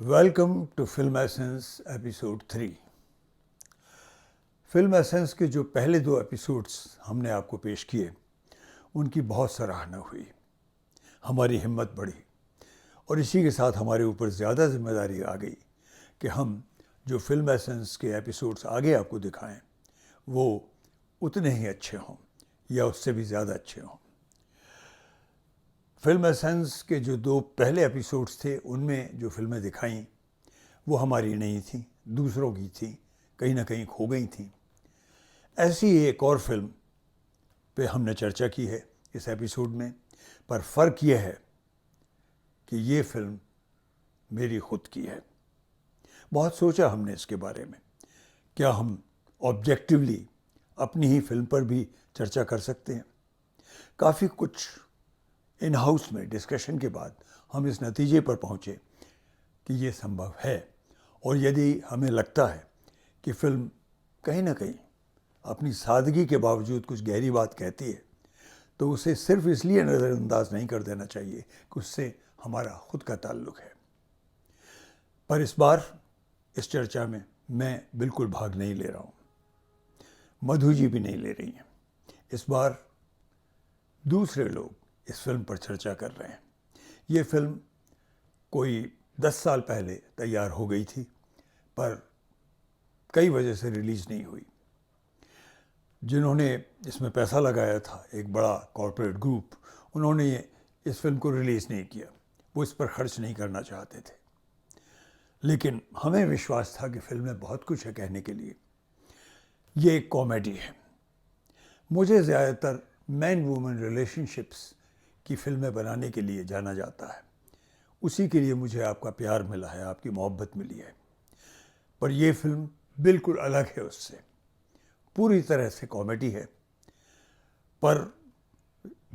Welcome to film essence episode 3। Film essence के जो पहले 2 एपिसोड्स हमने आपको पेश किए उनकी बहुत सराहना हुई, हमारी हिम्मत बढ़ी और इसी के साथ हमारे ऊपर ज़्यादा जिम्मेदारी आ गई कि हम जो फिल्म एसेंस के एपिसोड्स आगे आपको दिखाएं वो उतने ही अच्छे हों या उससे भी ज़्यादा अच्छे हों। फिल्म एसेंस के जो 2 पहले एपिसोड्स थे उनमें जो फिल्में दिखाई वो हमारी नहीं थी, दूसरों की थी, कहीं ना कहीं खो गई थी। ऐसी एक और फिल्म पे हमने चर्चा की है इस एपिसोड में, पर फ़र्क ये है कि ये फिल्म मेरी खुद की है। बहुत सोचा हमने इसके बारे में, क्या हम ऑब्जेक्टिवली अपनी ही फिल्म पर भी चर्चा कर सकते हैं। काफ़ी कुछ इन हाउस में डिस्कशन के बाद हम इस नतीजे पर पहुँचे कि ये संभव है, और यदि हमें लगता है कि फिल्म कहीं ना कहीं अपनी सादगी के बावजूद कुछ गहरी बात कहती है तो उसे सिर्फ इसलिए नज़रअंदाज नहीं कर देना चाहिए कि उससे हमारा खुद का ताल्लुक़ है। पर इस बार इस चर्चा में मैं बिल्कुल भाग नहीं ले रहा हूँ, मधु जी भी नहीं ले रही हैं। इस बार दूसरे लोग इस फिल्म पर चर्चा कर रहे हैं। ये फिल्म कोई 10 साल पहले तैयार हो गई थी पर कई वजह से रिलीज़ नहीं हुई। जिन्होंने इसमें पैसा लगाया था, एक बड़ा कॉरपोरेट ग्रुप, उन्होंने इस फिल्म को रिलीज़ नहीं किया, वो इस पर खर्च नहीं करना चाहते थे। लेकिन हमें विश्वास था कि फिल्म में बहुत कुछ है कहने के लिए। ये एक कॉमेडी है। मुझे ज़्यादातर मैन वुमेन रिलेशनशिप्स की फिल्में बनाने के लिए जाना जाता है, उसी के लिए मुझे आपका प्यार मिला है, आपकी मोहब्बत मिली है। पर यह फिल्म बिल्कुल अलग है उससे, पूरी तरह से कॉमेडी है। पर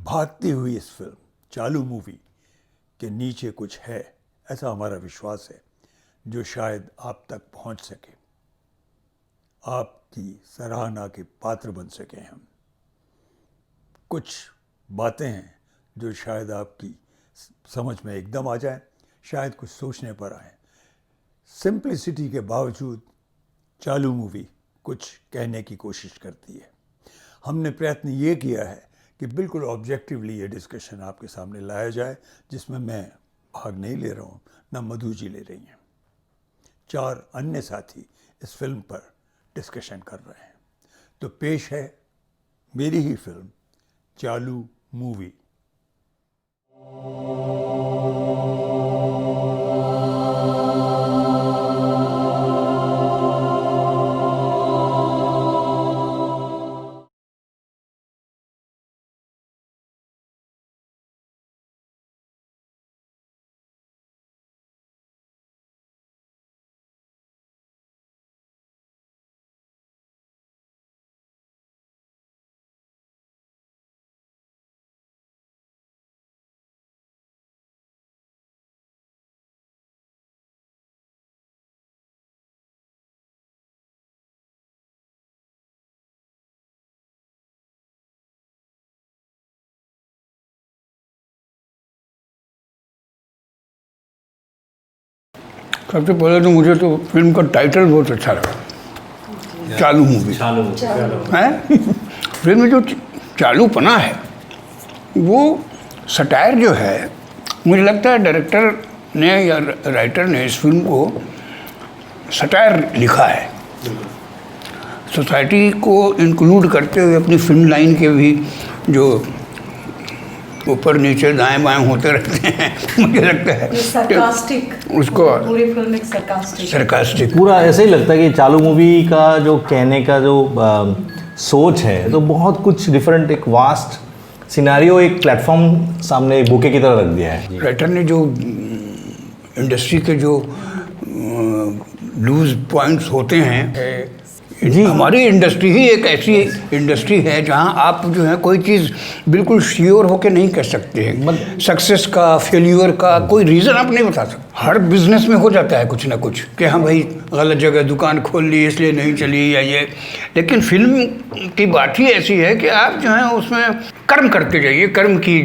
भागती हुई इस फिल्म चालू मूवी के नीचे कुछ है, ऐसा हमारा विश्वास है, जो शायद आप तक पहुंच सके, आपकी सराहना के पात्र बन सकें हम। कुछ बातें हैं जो शायद आपकी समझ में एकदम आ जाए, शायद कुछ सोचने पर आए। सिंप्लिसिटी के बावजूद चालू मूवी कुछ कहने की कोशिश करती है। हमने प्रयत्न ये किया है कि बिल्कुल ऑब्जेक्टिवली ये डिस्कशन आपके सामने लाया जाए, जिसमें मैं भाग नहीं ले रहा हूँ, ना मधु जी ले रही हैं। 4 अन्य साथी इस फिल्म पर डिस्कशन कर रहे हैं। तो पेश है मेरी ही फिल्म चालू मूवी। सबसे पहले तो मुझे तो फिल्म का टाइटल बहुत अच्छा लगा, चालू मूवी है। फिल्म में जो चालूपना है, वो सटायर जो है, मुझे लगता है डायरेक्टर ने या राइटर ने इस फिल्म को सटायर लिखा है। सोसाइटी को इंक्लूड करते हुए अपनी फिल्म लाइन के भी जो ऊपर नीचे दाएं बाएं होते रहते हैं, मुझे लगता है सरकास्टिक, उसको पूरी फिल्म एक सरकास्टिक पूरा ऐसे ही लगता है कि चालू मूवी का जो कहने का जो सोच है, तो बहुत कुछ डिफरेंट, एक वास्ट सिनारियो, एक प्लेटफॉर्म सामने बुके की तरह रख दिया है। राइटर ने जो इंडस्ट्री के जो लूज पॉइंट्स होते हैं, जी हमारी इंडस्ट्री ही एक ऐसी इंडस्ट्री है जहां आप जो है कोई चीज़ बिल्कुल श्योर होके नहीं कर सकते हैं। सक्सेस का, फेल्यूर का कोई रीज़न आप नहीं बता सकते। हर बिजनेस में हो जाता है कुछ ना कुछ कि हाँ भाई गलत जगह दुकान खोल ली इसलिए नहीं चली या ये। लेकिन फिल्म की बात ही ऐसी है कि आप जो है उसमें कर्म करते जाइए, कर्म की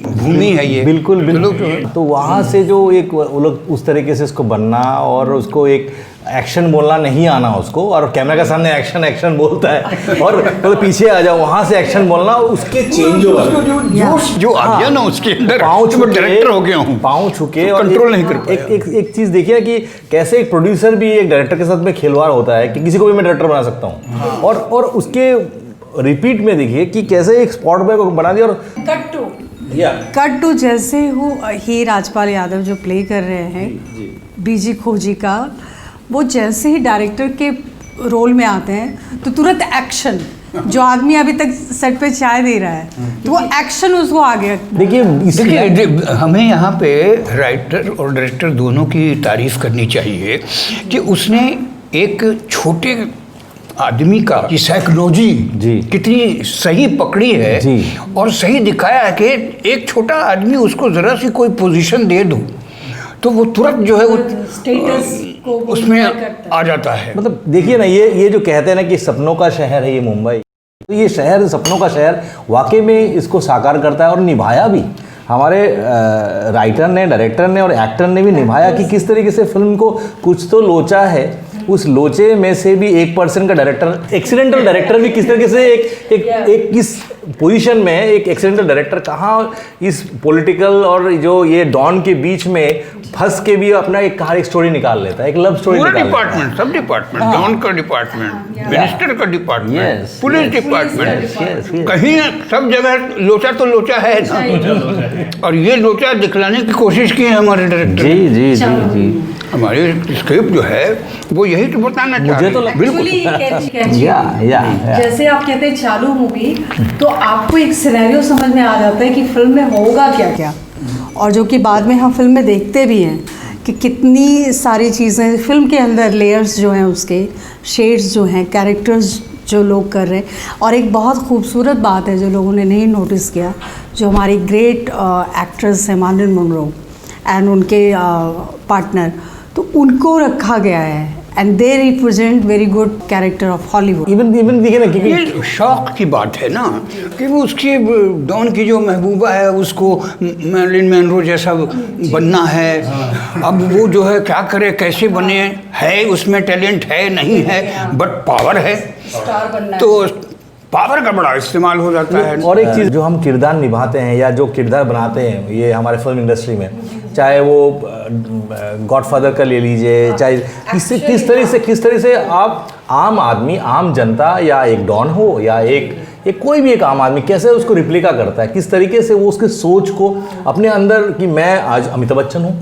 भूमि है ये। बिल्कुल तो लोग बिल्कुल। तो वहाँ से जो एक वो लोग उस तरीके से इसको बनना और उसको एक एक्शन बोलना नहीं आना उसको, और कैमरा के सामने एक्शन एक्शन बोलता है और मतलब पीछे आ जाओ, वहाँ से एक्शन बोलना, उसके चेंज उसको जो आ गया ना उसके अंदर, पाँव मैं छुके, डायरेक्टर हो गया हूँ, पाँव छुके और कंट्रोल नहीं कर एक पाया। एक चीज़ देखिए ना कि कैसे एक प्रोड्यूसर भी एक डायरेक्टर के साथ में खिलवाड़ होता है कि किसी को भी मैं डायरेक्टर बना सकता हूँ, और उसके रिपीट में देखिए कि कैसे एक स्पॉट बॉय को बना दिया। और कट टू जैसे ही राजपाल यादव जो प्ले कर रहे हैं बीजी खोजी का, वो जैसे ही डायरेक्टर के रोल में आते हैं तो तुरंत एक्शन, जो आदमी अभी तक सेट पे चाय दे रहा है तो वो एक्शन उसको आ गया। देखिए हमें यहाँ पे राइटर और डायरेक्टर दोनों की तारीफ करनी चाहिए कि उसने एक छोटे आदमी का की साइकोलॉजी कितनी सही पकड़ी है जी। और सही दिखाया है कि एक छोटा आदमी उसको जरा सी कोई पोजीशन दे दो तो वो तुरंत जो है वो स्टेटस को उसमें आ जाता है। मतलब देखिए ना, ये जो कहते हैं ना कि सपनों का शहर है ये मुंबई, तो ये शहर सपनों का शहर वाकई में इसको साकार करता है और निभाया भी। हमारे राइटर ने, डायरेक्टर ने और एक्टर ने भी निभाया कि किस तरीके से फिल्म को कुछ तो लोचा है, उस लोचे में से भी 1% का डायरेक्टर, एक्सीडेंटल डायरेक्टर भी किस तरीके से एक किस पोजीशन में एक एक्सीडेंटल डायरेक्टर कहाँ इस पॉलिटिकल और जो ये डॉन के बीच में फंस के भी अपना एक कहानी स्टोरी निकाल लेता है, एक लव स्टोरी पूरा निकाल लेता है। डिपार्टमेंट, सब डिपार्टमेंट, डॉन का डिपार्टमेंट, मिनिस्टर का department, Yes, police yes, department, yes, yes. कहीं सब जगह लोचा तो लोचा है ना, और ये लोचा दिखलाने की कोशिश की है हमारे डायरेक्टर। जी जी जी जी। हमारी स्क्रिप्ट जो है वो यही तो बताना चाह मुझे तो रही है। बिल्कुल एक्चुअली या जैसे आप कहते हैं चालू मूवी, तो आपको एक सिनेरियो समझ में आ जाता है कि फिल्म में होगा क्या क्या, और जो कि बाद में हम फिल्म में देखते भी हैं कि कितनी सारी चीज़ें फिल्म के अंदर, लेयर्स जो हैं उसके, शेड्स जो हैं, कैरेक्टर्स जो लोग कर रहे हैं। और एक बहुत खूबसूरत बात है जो लोगों ने नहीं नोटिस किया, जो हमारी ग्रेट एक्ट्रेस है मार्लिन मोनरो एंड उनके पार्टनर, तो उनको रखा गया है and they represent very good character of Hollywood. Even देखिए ना क्योंकि ये शौक की बात है ना कि वो उसकी डॉन की जो महबूबा है उसको मैरिलिन मोनरो जैसा बनना है। अब वो जो है क्या करे, कैसे बने, है उसमें टैलेंट है नहीं है, बट पावर है, स्टार बनना है। तो पावर का बड़ा इस्तेमाल हो जाता है। और एक चीज़ जो हम किरदार निभाते हैं या जो किरदार बनाते हैं ये हमारे फिल्म इंडस्ट्री में, चाहे वो गॉडफादर का ले लीजिए, चाहे किस तरह से आप आम आदमी, आम जनता या एक डॉन हो या एक कोई भी एक आम आदमी कैसे उसको रिप्लिका करता है, किस तरीके से वो उसके सोच को अपने अंदर कि मैं आज अमिताभ बच्चन हूँ,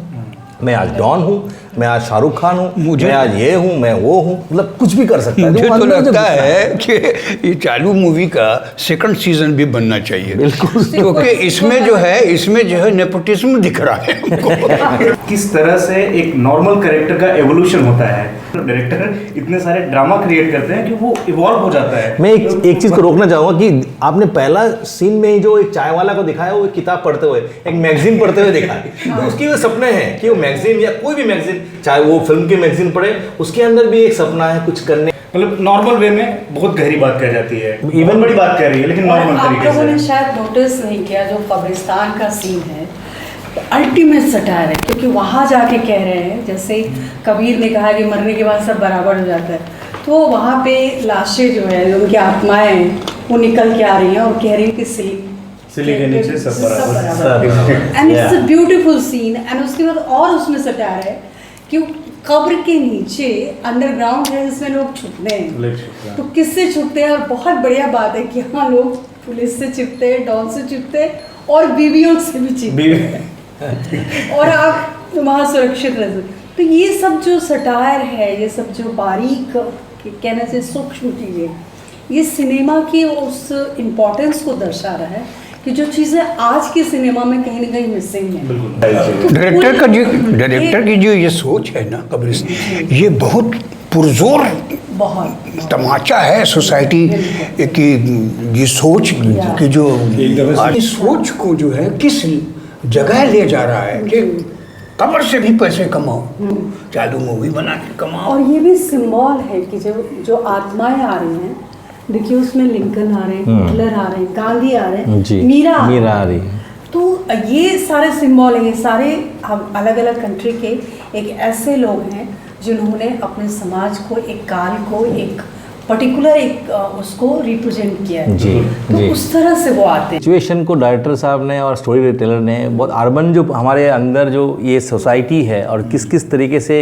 मैं आज डॉन हूँ, मैं आज शाहरुख खान हूँ, मैं आज ये हूँ, मैं वो हूँ, मतलब कुछ भी कर सकता है। मुझे तो लगता है कि ये चालू मूवी का सेकंड सीजन भी बनना चाहिए, बिल्कुल, क्योंकि इसमें जो है नेपोटिज्म दिख रहा है हमको। किस तरह से एक नॉर्मल कैरेक्टर का एवोल्यूशन होता है, डायरेक्टर इतने सारे ड्रामा क्रिएट करते हैं कि वो इवॉल्व हो जाता है। मैं एक चीज़ को रोकना चाहूँगा कि आपने पहला सीन में ही जो एक चाय वाला को दिखाया, वो एक किताब पढ़ते हुए, एक मैगजीन पढ़ते हुए दिखा है, तो उसके वो सपने हैं कि वो मैगजीन या कोई भी मैगजीन, चाहे वो फिल्म की मैगजीन पढ़े, उसके अंदर भी एक सपना है कुछ करने। मतलब नॉर्मल वे में बहुत गहरी बात कह जाती है, इवन बड़ी बात कह रही है, लेकिन नॉर्मल आप तरीके लोगों ने से। शायद नोटिस नहीं किया, जो कब्रिस्तान का सीन है अल्टीमेट सटायर है, क्योंकि वहाँ जाके कह रहे हैं, जैसे कबीर ने कहा कि मरने के बाद सब बराबर हो जाता है, तो वहाँ पे लाशें जो है, उनकी आत्माएं हैं, वो निकल के आ रही हैं और कह रही हैं कि सिली के नीचे सब बराबर। And it's a beautiful scene. And उसके बाद और उसमें सटायर है कि कब्र के नीचे अंडरग्राउंड है जिसमें लोग छुपते हैं, तो किससे छुपते हैं। और बहुत बढ़िया बात है कि हाँ, लोग पुलिस से छुपते हैं, डॉन से छुपते हैं और बीवियों से भी छुपते हैं और आप वहाँ सुरक्षित रह सकते। तो ये सब जो सटायर है, ये सब जो बारीक कहने से सूक्ष्म चीज़ें, ये सिनेमा की उस इम्पोर्टेंस को दर्शा रहा है कि जो चीज़ें आज के सिनेमा में कहीं ना कहीं मिसिंग है। डायरेक्टर की जो ये सोच है ना कब्रिस्तान, ये बहुत पुरजोर बहुत तमाचा है सोसाइटी की, ये सोच की जो इस सोच को जो है किस जगह ले जा रहा है कि कब्र से भी पैसे कमाओ, चालू मूवी बना के कमाओ। और ये भी सिंबल है कि जो आत्माएं आ रही हैं, देखिए उसमें लिंकन आ रहे हैं, हिटलर आ रहे हैं, गांधी आ रहे हैं, मीरा आ रही है। तो ये सारे सिंबल हैं, ये सारे हम अलग अलग कंट्री के एक ऐसे लोग हैं जिन्होंने अपने समाज को, एक काल को, एक पर्टिकुलर एक उसको रिप्रेजेंट किया है। जी, तो जी। उस तरह से वो आते हैं। सिचुएशन को डायरेक्टर साहब ने और स्टोरी टेलर ने बहुत अर्बन जो हमारे अंदर जो ये सोसाइटी है और किस किस तरीके से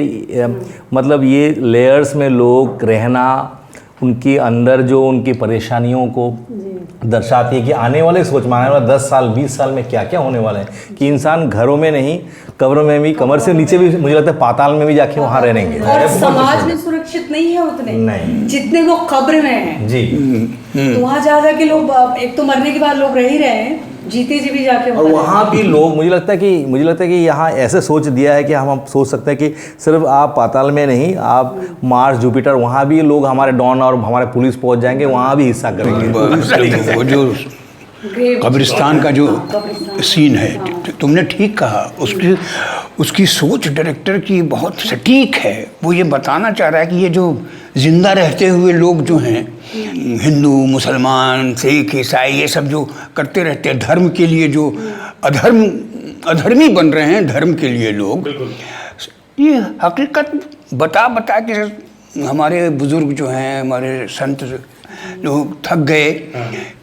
मतलब ये लेयर्स में लोग रहना, उनके अंदर जो उनकी परेशानियों को दर्शाती है कि आने वाले सोच में आने वाला 10 साल 20 साल में क्या क्या होने वाला है, कि इंसान घरों में नहीं कब्रों में भी, कमर से नीचे भी, मुझे लगता है पाताल में भी जाके वहाँ रहेंगे। और समाज में सुरक्षित नहीं है उतने, नहीं। जितने वो कब्र में हैं। जी। तो वहाँ जा के लोग, एक तो मरने के बाद लोग रह ही रहे हैं, जीते जी भी जाके और वहाँ भी लोग, मुझे लगता है कि यहाँ ऐसे सोच दिया है कि हम सोच सकते हैं कि सिर्फ आप पाताल में नहीं, आप मार्स, जुपिटर, वहाँ भी लोग, हमारे डॉन और हमारे पुलिस पहुँच जाएंगे, वहाँ भी हिस्सा करेंगे। वो जो कब्रिस्तान का जो सीन है, तुमने ठीक कहा, उसकी सोच डायरेक्टर की बहुत सटीक है। वो ये बताना चाह रहा है कि ये जो जिंदा रहते हुए लोग जो हैं, हिंदू, मुसलमान, सिख, ईसाई, ये सब जो करते रहते हैं धर्म के लिए, जो अधर्मी बन रहे हैं धर्म के लिए लोग, ये हकीकत बता के हमारे बुजुर्ग जो हैं, हमारे संत लोग थक गए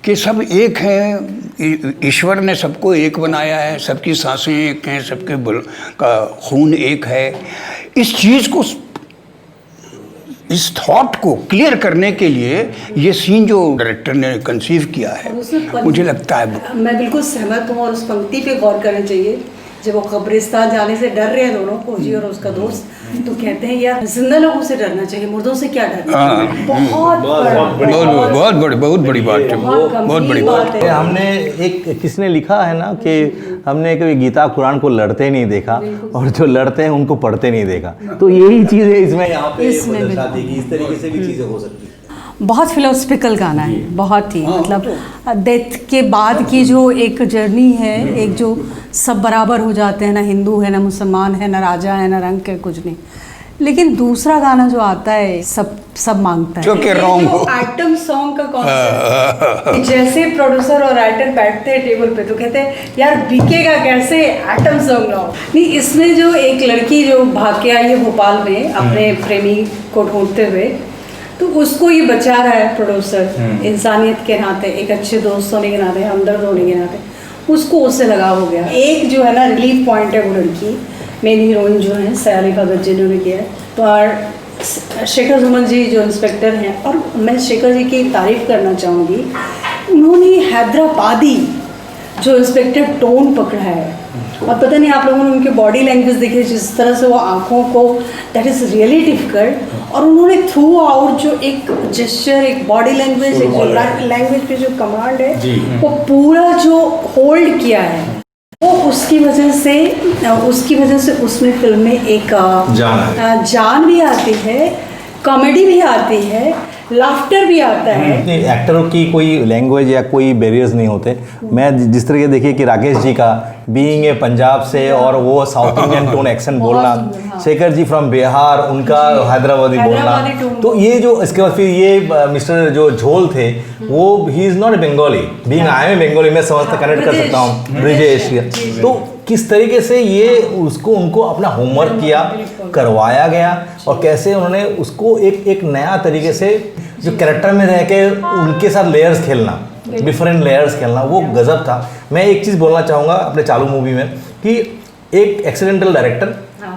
कि सब एक हैं, ईश्वर ने सबको एक बनाया है, सबकी सांसें एक हैं, सबके का खून एक है। इस चीज़ को, इस थॉट को क्लियर करने के लिए ये सीन जो डायरेक्टर ने कंसीव किया है, मुझे लगता है मैं बिल्कुल सहमत हूँ। और उस पंक्ति पे गौर करना चाहिए, जब वो कब्रिस्तान जाने से डर रहे हैं दोनों, फौजी और उसका दोस्त, तो कहते हैं यार जिंदा लोगों से डरना चाहिए, मुर्दों से क्या डरना। बहुत बड़ी बात है, बहुत बड़ी बात है। हमने एक किसने लिखा है ना कि हमने कभी गीता कुरान को लड़ते नहीं देखा और जो लड़ते हैं उनको पढ़ते नहीं देखा। तो यही चीज़ है इसमें, यहाँ पे दर्शाती है कि इस तरीके से भी चीज़ें हो सकती है। बहुत फिलोसफिकल गाना है, बहुत ही मतलब डेथ के बाद की जो एक जर्नी है, एक जो सब बराबर हो जाते हैं, ना हिंदू है, ना मुसलमान है, ना राजा है, ना रंग है, कुछ नहीं। लेकिन दूसरा गाना जो आता है, सब मांगता है, जो कि रॉन्ग हो। आइटम सॉन्ग का कॉन्सेप्ट, जैसे प्रोड्यूसर और राइटर बैठते हैं टेबल पे तो कहते हैं यार बिकेगा कैसे, आइटम सॉन्ग लाओ। नहीं, इसमें जो एक लड़की जो भाग के आई है भोपाल में अपने प्रेमी को ढूंढते हुए, तो उसको ये बचा रहा है प्रोड्यूसर, इंसानियत के नाते, एक अच्छे दोस्त होने के नाते, हमदर्द होने के नाते, उसको उससे लगाव हो गया। एक जो है ना रिलीफ पॉइंट है वो लड़की, मेन हीरोइन जो है सयाली भगत जिन्होंने किया है, तो और शेखर सुमन जी जो इंस्पेक्टर हैं। और मैं शेखर जी की तारीफ करना चाहूँगी, उन्होंने हैदराबादी जो इंस्पेक्टर टोन पकड़ा है, और पता नहीं आप लोगों ने उनके बॉडी लैंग्वेज देखी, जिस तरह से वो आँखों को, दैट इज़ रियली डिफिकल्ट। और उन्होंने थ्रू आउट जो एक जेस्चर, एक बॉडी लैंग्वेज, एक जो लैंग्वेज पे जो कमांड है, वो पूरा जो होल्ड किया है, वो उसकी वजह से उसमें फिल्म में एक जान भी आती है, कॉमेडी भी आती है, लाफ्टर भी आता है। एक्टरों की कोई लैंग्वेज या कोई बैरियर्स नहीं होते। मैं जिस तरह के देखिए कि राकेश जी का बीइंग ए पंजाब से और वो साउथ इंडियन टोन एक्सेंट बोलना, शेखर जी फ्रॉम बिहार, उनका हैदराबादी बोलना, तो ये जो इसके बाद फिर ये मिस्टर जो झोल थे, वो he is not a Bengali, being I am Bengali, मैं समझता कनेक्ट कर सकता हूँ, ब्रिजेश। तो किस तरीके से ये उनको अपना होमवर्क किया, करवाया गया, और कैसे उन्होंने उसको एक नया तरीके से जो कैरेक्टर में रह के उनके साथ लेयर्स खेलना, डिफरेंट लेयर्स खेलना, वो गजब था। मैं एक चीज़ बोलना चाहूँगा अपने चालू मूवी में कि एक एक्सीडेंटल डायरेक्टर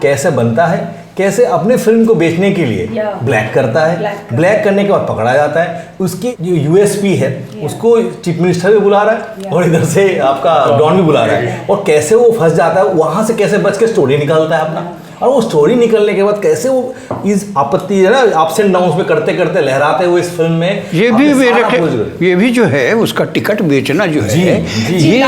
कैसे बनता है, कैसे अपने फिल्म को बेचने के लिए ब्लैक करता है, ब्लैक करने के बाद पकड़ा जाता है, उसकी जो यूएसपी है उसको चीफ मिनिस्टर भी बुला रहा है और इधर से आपका डॉन भी बुला रहा है, और कैसे वो फंस जाता है, वहाँ से कैसे बच के स्टोरी निकालता है अपना, और वो स्टोरी निकलने के बाद कैसे वो इस आपत्ति है ना अप्स एंड डाउन्स में करते करते लहराते हुए इस फिल्म में ये भी जो है उसका टिकट बेचना जो है, ये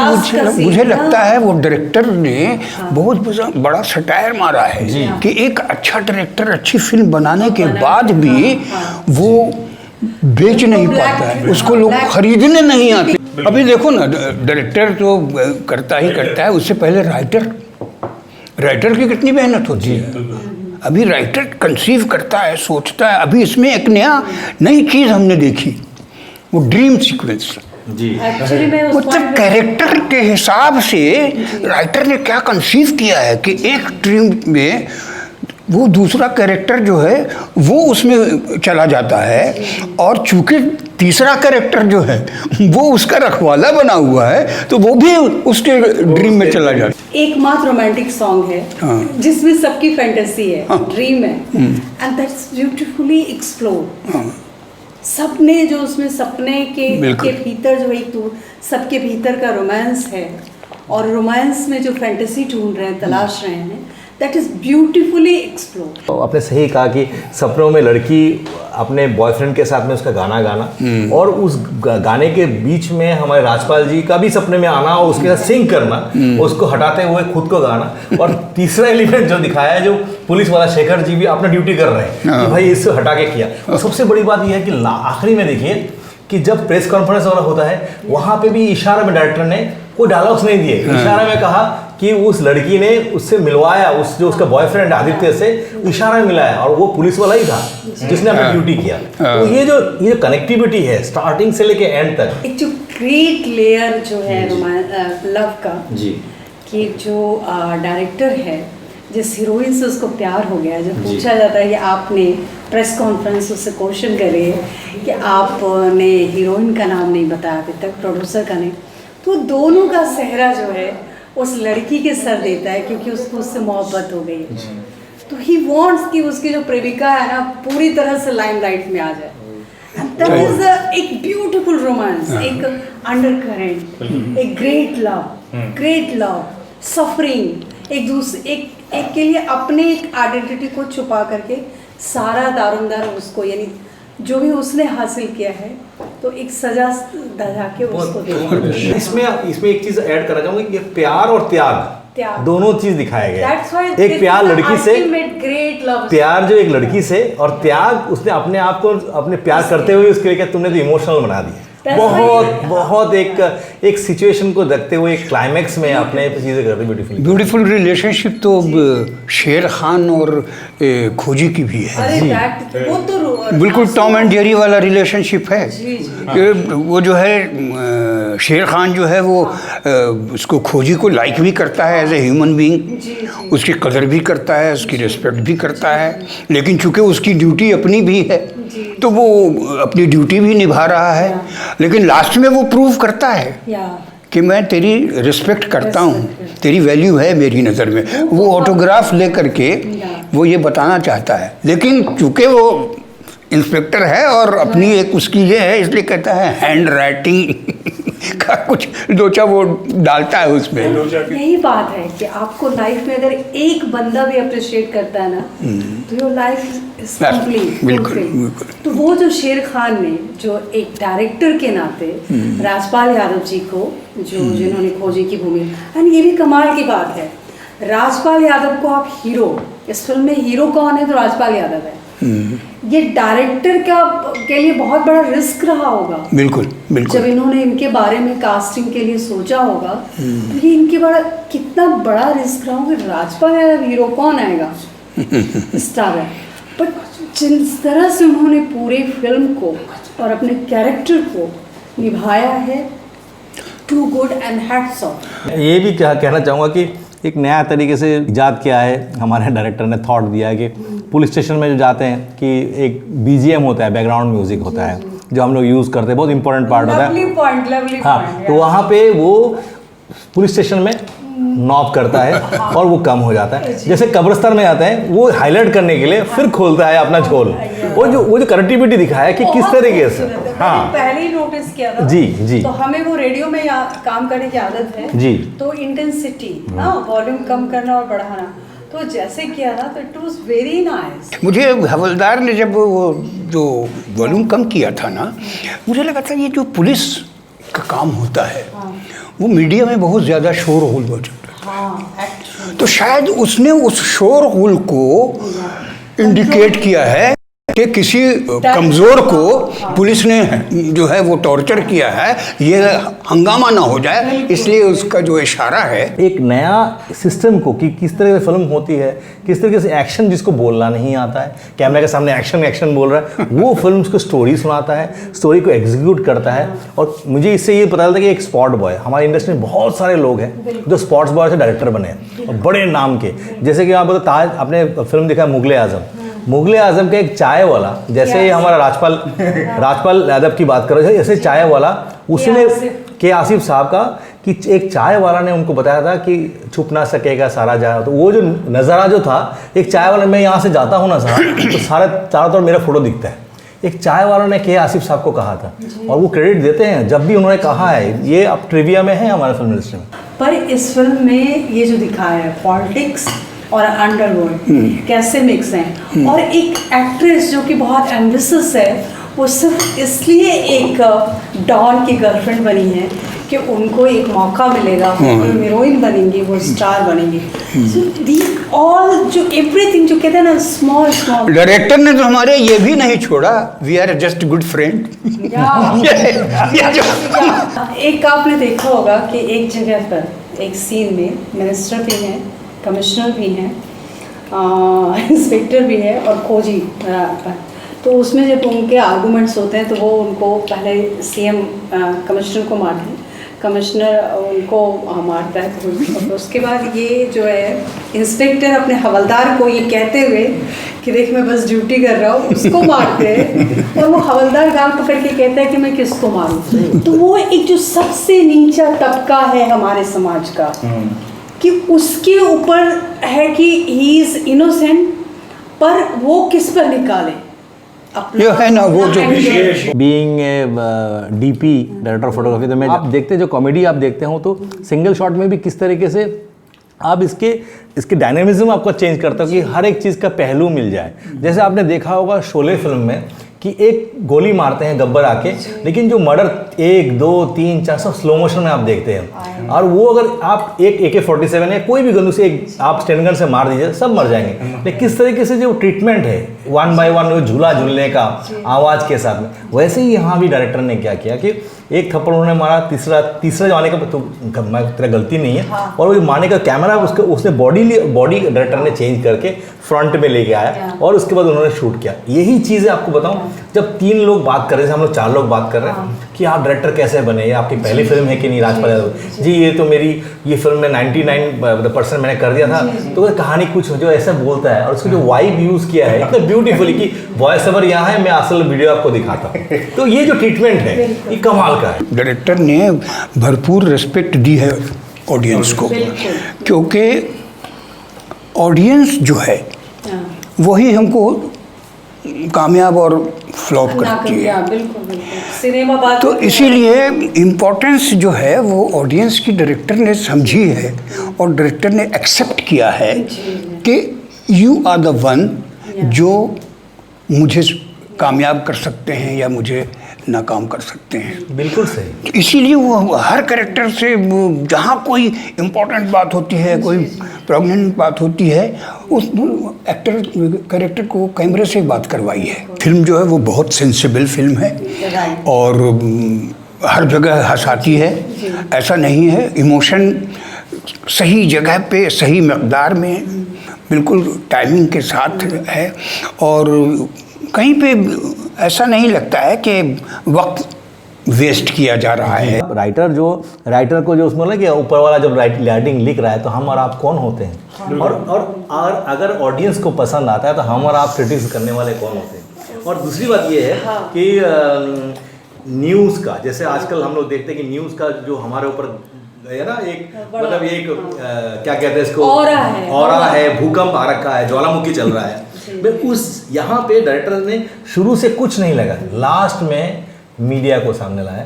मुझे लगता है वो डायरेक्टर ने बहुत बड़ा सटायर मारा है कि एक अच्छा डायरेक्टर अच्छी फिल्म बनाने के बाद भी वो बेच नहीं पाता है, उसको लोग खरीदने नहीं आते। अभी देखो ना, डायरेक्टर तो करता ही करता है, उससे पहले राइटर की कितनी मेहनत होती है। अभी राइटर कंसीव करता है, सोचता है। अभी इसमें एक नई चीज़ हमने देखी, वो ड्रीम सीक्वेंस। जी एक्चुअली मैं उस मतलब point पे- कैरेक्टर के हिसाब से राइटर ने क्या कंसीव किया है कि एक ड्रीम में वो दूसरा कैरेक्टर जो है वो उसमें चला जाता है, और चूंकि तीसरा कैरेक्टर जो है वो उसका रखवाला बना हुआ है तो वो भी उसके ड्रीम में चला जाता है। एकमात्र रोमांटिक सॉन्ग है हाँ। जिसमें सबकी फैंटेसी है, हाँ। ड्रीम है, एंड दैट्स ब्यूटीफुली एक्सप्लोर। हाँ। सपने जो उसमें सपने के बिल्कुल। भीतर जो एक तो सबके भीतर का रोमांस है, और रोमांस में जो फैंटेसी ढूंढ रहे हैं, तलाश रहे हैं, दैट इज ब्यूटीफुली एक्सप्लोर। तो आपने सही कहा कि सपनों में लड़की अपने बॉयफ्रेंड के साथ में उसका गाना गाना, और उस गाने के बीच में हमारे राजपाल जी का भी सपने में आना और उसके साथ सिंग करना, उसको हटाते हुए खुद को गाना। और तीसरा एलिमेंट जो दिखाया है, जो पुलिस वाला शेखर जी भी अपना ड्यूटी कर रहे हैं कि भाई इससे हटा के किया। और सबसे बड़ी बात यह है कि आखिरी में देखिए कि जब प्रेस कॉन्फ्रेंस वाला होता है, वहाँ पे भी इशारा में डायरेक्टर ने कोई डायलॉग्स नहीं दिए, इशारा में कहा कि उस लड़की ने उससे मिलवाया, उस जो उसका बॉयफ्रेंड आदित्य से इशारा में मिलाया, और वो पुलिस वाला ही था जिसने अपनी ड्यूटी किया। तो ये जो कनेक्टिविटी है स्टार्टिंग से लेके एंड तक, एक जो ग्रेट लेयर जो है लव का, जी कि जो डायरेक्टर है, जिस हीरोइन से उसको प्यार हो गया, जब पूछा जाता है कि आपने प्रेस कॉन्फ्रेंस उससे क्वेश्चन करे कि आपने हीरोइन का नाम नहीं बताया अभी तक, प्रोड्यूसर का नहीं, तो दोनों का सेहरा जो है उस लड़की के सर देता है, क्योंकि उसको उससे मोहब्बत हो गई। तो ही वांट्स कि उसकी जो प्रेमिका है ना पूरी तरह से लाइमलाइट में आ जाए। दैट इज एक ब्यूटीफुल रोमांस, एक अंडरकरेंट, एक ग्रेट लव, सफरिंग, एक दूसरे एक के लिए अपने एक आइडेंटिटी को छुपा करके सारा दारोमदार उसको, यानी जो भी उसने हासिल किया है, तो एक सजा धजा के उसको दे। इसमें एक चीज ऐड करना चाहूंगा कि प्यार और त्याग दोनों चीज दिखाए गए। एक प्यार लड़की से, ग्रेट लव, प्यार जो एक लड़की से, और त्याग उसने अपने आप को अपने प्यार करते हुए उसके लिए तुमने तो इमोशनल बना दिया। बहुत एक सिचुएशन को देखते हुए एक क्लाइमैक्स में आपने चीजें करते ब्यूटीफुल रिलेशनशिप तो शेर खान और खोजी की भी है। अरे वो तो बिल्कुल टॉम एंड जेरी वाला रिलेशनशिप है। कि वो जो है शेर खान जो है वो उसको खोजी को लाइक भी करता है एज ए ह्यूमन बीइंग, उसकी कदर भी करता है, उसकी रिस्पेक्ट भी करता है, लेकिन चूंकि उसकी ड्यूटी अपनी भी है तो वो अपनी ड्यूटी भी निभा रहा है, लेकिन लास्ट में वो प्रूव करता है कि मैं तेरी रिस्पेक्ट करता हूँ, तेरी वैल्यू है मेरी नज़र में। वो ऑटोग्राफ ले करके वो ये बताना चाहता है, लेकिन चूंकि वो इंस्पेक्टर है और अपनी एक उसकी ये है, इसलिए कहता है हैंड राइटिंग का कुछ लोचा वो डालता है उसमें। यही बात है कि आपको लाइफ में अगर एक बंदा भी अप्रिशिएट करता है ना, तो योर लाइफ इज कंप्लीट। बिल्कुल। तो वो जो शेर खान ने जो एक डायरेक्टर के नाते राजपाल यादव जी को, जो जिन्होंने खोजी की भूमिका, एंड ये भी कमाल की बात है, राजपाल यादव को आप हीरो, इस फिल्म में हीरो कौन है तो राजपाल यादव है। ये डायरेक्टर के लिए बहुत बड़ा रिस्क रहा होगा। बिल्कुल। जब इन्होंने इनके बारे में कास्टिंग के लिए सोचा होगा, तो ये इनके बड़ा कितना बड़ा रिस्क रहा होगा। राजपाल यादव हीरो कौन आएगा, स्टार है, बट जिस तरह से उन्होंने पूरे फिल्म को और अपने कैरेक्टर को निभाया है, too good and hats off. ये भी क्या कहना चाहूँगा कि एक नया तरीके से इजाद किया है हमारे डायरेक्टर ने, थॉट दिया है कि पुलिस स्टेशन में जो जाते हैं कि एक बीजीएम होता है, बैकग्राउंड म्यूजिक होता है जो हम लोग यूज़ करते हैं, बहुत इंपॉर्टेंट पार्ट होता है। हाँ, तो वहाँ पे वो पुलिस स्टेशन में नॉक करता है और वो कम हो जाता है। जैसे कब्रिस्तान में जाते हैं वो हाईलाइट करने के लिए फिर खोलता है अपना झोल। वो जो कनेक्टिविटी दिखाया कि किस तरीके से, हाँ पहले ही नोटिस किया था जी। तो हमें वो रेडियो में काम करने की आदत है जी, तो इंटेंसिटी, वॉल्यूम कम करना और बढ़ाना, तो जैसे किया ना तो इट वाज वेरी नाइस। मुझे हवलदार ने जब वो जो वॉल्यूम कम किया था ना, मुझे लगा था ये जो पुलिस का काम होता है वो मीडिया में बहुत ज़्यादा शोर होल हो जाता है, तो शायद उसने उस शोर होल को इंडिकेट किया है कि किसी कमज़ोर को पुलिस ने जो है वो टॉर्चर किया है, ये हंगामा ना हो जाए, इसलिए उसका जो इशारा है एक नया सिस्टम को कि किस तरह से फिल्म होती है, किस तरीके से एक्शन जिसको बोलना नहीं आता है, कैमरे के सामने एक्शन एक्शन बोल रहा है, वो फिल्म को स्टोरी सुनाता है, स्टोरी को एग्जीक्यूट करता है। और मुझे इससे ये पता चलता है कि एक स्पॉट बॉय, हमारी इंडस्ट्री में बहुत सारे लोग हैं जो स्पॉट्स बॉय से डायरेक्टर बने हैं और बड़े नाम के। जैसे कि आप ताज, आपने फिल्म देखा मुगले आजम, मुगले आजम का एक चाय वाला, जैसे ही हमारा राजपाल यादव की बात करो, जैसे चाय वाला, उसने के आसिफ साहब का कि एक चाय वाला ने उनको बताया था कि छुप ना सकेगा सारा जहां, तो वो जो नज़ारा जो था, एक चाय वाला, मैं यहाँ से जाता हूँ ना साहब तो चारों तरफ मेरा फोटो दिखता है, एक चाय वाला ने के आसिफ साहब को कहा था और वो क्रेडिट देते हैं जब भी उन्होंने कहा है। ये अब ट्रिविया में है हमारे फिल्म इंडस्ट्री में। पर इस फिल्म में ये जो दिखाया है पॉलिटिक्स और अंडरवर्ल्ड कैसे मिक्स हैं, और एक एक्ट्रेस जो कि बहुत एम्बिशियस है, वो सिर्फ इसलिए एक डॉन की गर्लफ्रेंड बनी है कि उनको एक मौका मिलेगा, वो हीरोइन बनेंगी, वो स्टार बनेंगी। सो दी ऑल जो एवरीथिंग जो कहते हैं ना, स्मॉल स्मॉल। डायरेक्टर ने तो हमारे ये भी नहीं छोड़ा, we are just good friend. एक आपने देखा होगा कि एक जगह पर एक सीन में मिनिस्टर भी हैं, कमिश्नर भी हैं, इंस्पेक्टर भी है और खोजी, तो उसमें जब उनके आर्गूमेंट्स होते हैं तो वो उनको पहले सीएम कमिश्नर को मारते हैं, कमिश्नर उनको मारता है, तो उसके बाद ये जो है इंस्पेक्टर अपने हवलदार को ये कहते हुए कि देख मैं बस ड्यूटी कर रहा हूँ, उसको मारते हैं और वो हवलदार गाल पकड़ के कहता है कि मैं किसको मारूँ। तो वो एक जो सबसे नीचा तबका है हमारे समाज का, कि उसके ऊपर है कि ही इज़ इनोसेंट, पर वो किस पर निकाले जो है ना, वो जो बीइंग डीपी डायरेक्टर फोटोग्राफी, तो मैं आप देखते जो कॉमेडी आप देखते हो तो सिंगल शॉट में भी किस तरीके से आप इसके डायनेमिज्म आपको चेंज करता हो कि हर एक चीज़ का पहलू मिल जाए। जैसे आपने देखा होगा शोले फिल्म में कि एक गोली मारते हैं गब्बर आके, लेकिन जो मर्डर 1 2 3 4 सब स्लो मोशन में आप देखते हैं, और वो अगर आप एक AK-47 या कोई भी गन से आप स्टैंड गन से मार दीजिए सब मर जाएंगे। लेकिन किस तरीके से जो ट्रीटमेंट है 1 by 1 झूला झूलने का आवाज़ के साथ में, वैसे ही यहाँ भी डायरेक्टर ने क्या किया कि एक थप्पड़ उन्होंने मारा, तीसरा जाने का तो तेरा गलती नहीं है, और वो मारने का कैमरा उसने बॉडी डायरेक्टर ने चेंज करके फ्रंट में लेके आया और उसके बाद उन्होंने शूट किया। यही चीज़ें आपको बताऊं, जब 3 लोग बात कर रहे हैं, हम लोग 4 लोग बात कर रहे हैं कि आप डायरेक्टर कैसे बने, ये आपकी पहली फिल्म है कि नहीं राजपाल यादव जी, ये तो मेरी ये फिल्म में 99% मैंने कर दिया था, तो कहानी कुछ जो ऐसा बोलता है और उसको जो वाइब यूज़ किया है इतना ब्यूटीफुली कि वॉइस ओवर यहाँ है, मैं असल वीडियो आपको दिखाता हूँ। तो ये जो ट्रीटमेंट है ये कमाल का है। डायरेक्टर ने भरपूर रिस्पेक्ट दी है ऑडियंस को, क्योंकि ऑडियंस जो है वही हमको कामयाब और फ्लॉप करती है। सिनेमा बात तो इसीलिए इम्पोर्टेंस जो है वो ऑडियंस की डायरेक्टर ने समझी है और डायरेक्टर ने एक्सेप्ट किया है कि यू आर द वन जो मुझे कामयाब कर सकते हैं या मुझे नाकाम कर सकते हैं। बिल्कुल सही। इसीलिए वो हर कैरेक्टर से जहाँ कोई इम्पोर्टेंट बात होती है, कोई प्रेग्नेंट बात होती है, उस कैरेक्टर को कैमरे से बात करवाई है। फिल्म जो है वो बहुत सेंसिबल फिल्म है और हर जगह हंसाती है, ऐसा नहीं है। इमोशन सही जगह पे सही मकदार में बिल्कुल टाइमिंग के साथ है और कहीं पे ऐसा नहीं लगता है कि वक्त वेस्ट किया जा रहा है। राइटर को जो उसमें लगे कि ऊपर वाला जब राइटिंग लिख रहा है तो हम और आप कौन होते हैं, और अगर ऑडियंस को पसंद आता है तो हम और आप क्रिटिक्स करने वाले कौन होते हैं। और दूसरी बात ये है कि न्यूज़ का, जैसे आजकल हम लोग देखते हैं कि न्यूज़ का जो हमारे ऊपर है ना, एक मतलब एक क्या कहते हैं इसको, ऑरा है, भूकंप आ रखा है, ज्वालामुखी चल रहा है। उस यहाँ पे डायरेक्टर ने शुरू से कुछ नहीं लगा, लास्ट में मीडिया को सामने लाया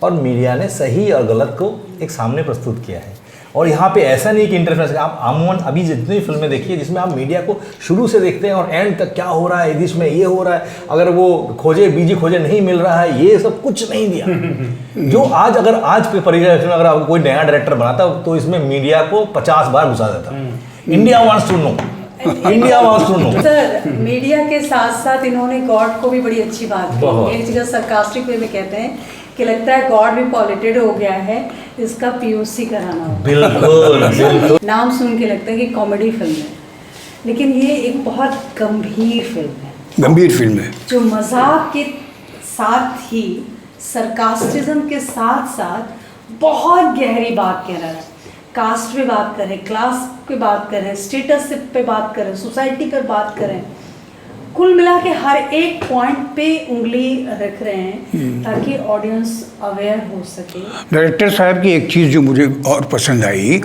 और मीडिया ने सही और गलत को एक सामने प्रस्तुत किया है। और यहाँ पे ऐसा नहीं कि इंटरफेरेंस, आप आमूमन अभी जितनी फिल्में देखिए जिसमें आप मीडिया को शुरू से देखते हैं और एंड तक क्या हो रहा है, बीच में ये हो रहा है, अगर वो बीजी खोजे नहीं मिल रहा है, ये सब कुछ नहीं दिया। जो आज पे परिचय अगर आप कोई नया डायरेक्टर बनाता तो इसमें मीडिया को 50 बार घुसा देता। India wants to know India wants to know. Sir media के साथ साथ इन्होंने गॉड को भी बड़ी अच्छी बात बहुत। की। एक जगह सरकास्टिक वे में कहते हैं कि लगता है गॉड भी पॉलिटेड हो गया है, इसका पीओसी कराना होगा। बिल्कुल बिल्कुल। नाम सुन के लगता है कि कॉमेडी फिल्म है, लेकिन ये एक बहुत गंभीर फिल्म है, गंभीर फिल्म है। जो मजाक के साथ ही सरकास्टिज्म के साथ साथ बहुत गहरी बात कह रहा है। कास्ट पे बात करें, क्लास पे बात करें, स्टेटस पे बात करें, सोसाइटी पर बात करें, कुल मिला के हर एक पॉइंट पे उंगली रख रहे हैं ताकि ऑडियंस अवेयर हो सके। डायरेक्टर साहब की एक चीज़ जो मुझे और पसंद आई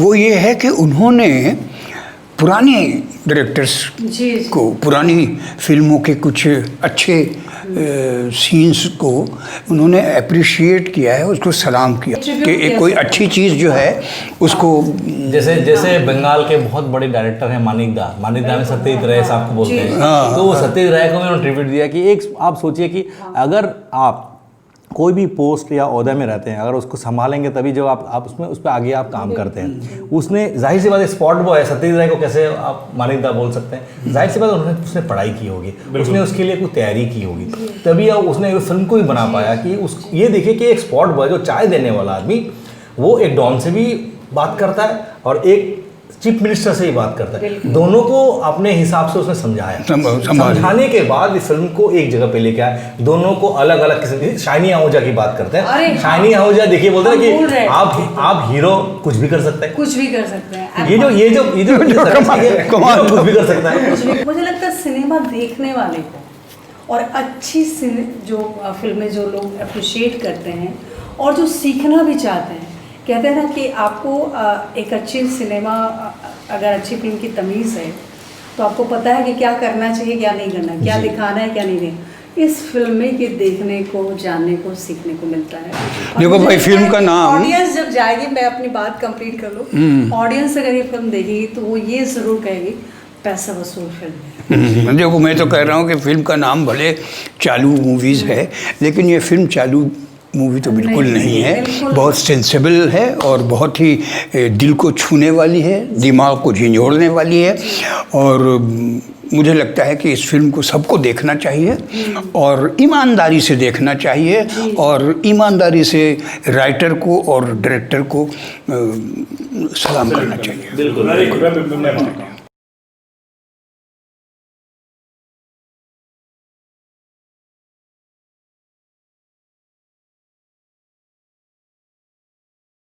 वो ये है कि उन्होंने पुराने डायरेक्टर्स जी को, पुरानी फिल्मों के कुछ अच्छे सीन्स को उन्होंने अप्रिशिएट किया है, उसको सलाम किया कि एक कोई अच्छी चीज़ जो है उसको। जैसे बंगाल के बहुत बड़े डायरेक्टर हैं मानिक दा में सत्यजीत राय साहब को बोलते हैं। तो वो सत्यजीत राय को उन्होंने ट्रिब्यूट दिया कि एक आप सोचिए कि अगर आप कोई भी पोस्ट या ओहदे में रहते हैं, अगर उसको संभालेंगे तभी जब आप उसमें उस पर आगे आप काम करते हैं। उसने जाहिर सी बात है स्पॉट बॉय है, सत्यजीत राय को कैसे आप मानिकदा बोल सकते हैं? जाहिर सी बात उसने पढ़ाई की होगी, उसने उसके लिए कोई तैयारी की होगी, तभी उसने उस फिल्म को भी बना पाया। कि ये देखिए कि एक स्पॉट बॉय जो चाय देने वाला आदमी, वो एक डॉन से भी बात करता है और एक चीफ मिनिस्टर से ही बात करता है। दोनों को अपने हिसाब से उसने समझाया, समझाने के बाद इस फिल्म को एक जगह पे लेके आया। दोनों को अलग अलग किस्म की, शाइनी आहूजा की बात करते हैं। शाइनी आहूजा देखिए बोलते हैं कि आप हीरो कुछ भी कर सकते हैं, कुछ भी कर सकते हैं। ये जो कुछ भी कर सकता है। मुझे लगता है सिनेमा देखने वाले को और अच्छी जो फिल्में जो लोग अप्रिशिएट करते हैं और जो सीखना भी चाहते हैं, कहते हैं ना कि आपको एक अच्छी सिनेमा, अगर अच्छी फिल्म की तमीज़ है तो आपको पता है कि क्या करना चाहिए, क्या नहीं करना, क्या दिखाना है, क्या नहीं दिखाना। इस फिल्म में ये देखने को, जानने को, सीखने को मिलता है। देखो भाई, फिल्म का नाम, ऑडियंस जब जाएगी, मैं अपनी बात कंप्लीट कर लूँ, ऑडियंस अगर ये फिल्म देखेगी तो वो ये ज़रूर कहेगी पैसा वसूल फिल्म है। देखो मैं तो कह रहा हूँ कि फिल्म का नाम भले चालू मूवीज़ है, लेकिन ये फिल्म चालू मूवी तो बिल्कुल नहीं है। बहुत सेंसिबल है और बहुत ही दिल को छूने वाली है, दिमाग को झंझोड़ने वाली है। और मुझे लगता है कि इस फिल्म को सबको देखना चाहिए और ईमानदारी से देखना चाहिए, और ईमानदारी से राइटर को और डायरेक्टर को सलाम करना चाहिए। बिल्कुल।